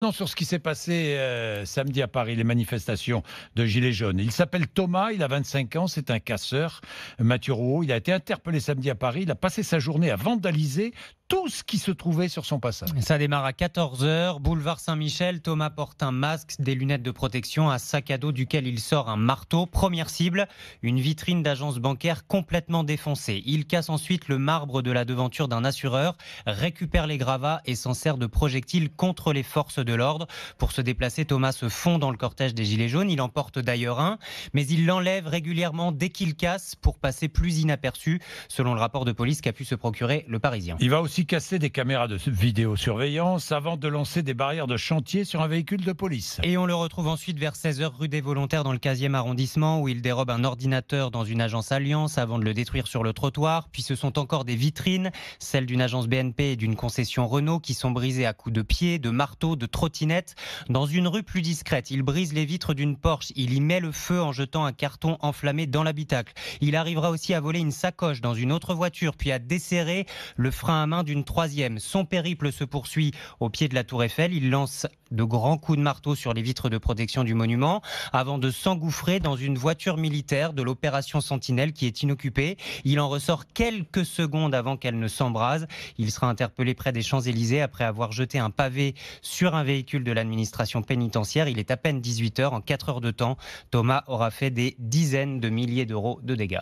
Non, sur ce qui s'est passé samedi à Paris, les manifestations de Gilets jaunes. Il s'appelle Thomas, il a 25 ans, c'est un casseur, Mathieu Rouault. Il a été interpellé samedi à Paris, il a passé sa journée à vandaliser tout ce qui se trouvait sur son passage. Ça démarre à 14 heures, boulevard Saint-Michel. Thomas porte un masque, des lunettes de protection, un sac à dos duquel il sort un marteau. Première cible, une vitrine d'agence bancaire complètement défoncée. Il casse ensuite le marbre de la devanture d'un assureur, récupère les gravats et s'en sert de projectile contre les forces de l'ordre. Pour se déplacer, Thomas se fond dans le cortège des Gilets jaunes. Il en porte d'ailleurs un, mais il l'enlève régulièrement dès qu'il casse pour passer plus inaperçu, selon le rapport de police qu'a pu se procurer Le Parisien. Il va aussi casser des caméras de vidéosurveillance avant de lancer des barrières de chantier sur un véhicule de police. Et on le retrouve ensuite vers 16h rue des Volontaires dans le 15e arrondissement où il dérobe un ordinateur dans une agence Alliance avant de le détruire sur le trottoir. Puis ce sont encore des vitrines, celles d'une agence BNP et d'une concession Renault qui sont brisées à coups de pied, de marteau, de trottinette. Dans une rue plus discrète, il brise les vitres d'une Porsche. Il y met le feu en jetant un carton enflammé dans l'habitacle. Il arrivera aussi à voler une sacoche dans une autre voiture puis à desserrer le frein à main d'une troisième. Son périple se poursuit au pied de la Tour Eiffel. Il lance de grands coups de marteau sur les vitres de protection du monument avant de s'engouffrer dans une voiture militaire de l'opération Sentinelle qui est inoccupée. Il en ressort quelques secondes avant qu'elle ne s'embrase. Il sera interpellé près des Champs-Élysées après avoir jeté un pavé sur un véhicule de l'administration pénitentiaire. Il est à peine 18h. En 4 heures de temps, Thomas aura fait des dizaines de milliers d'euros de dégâts.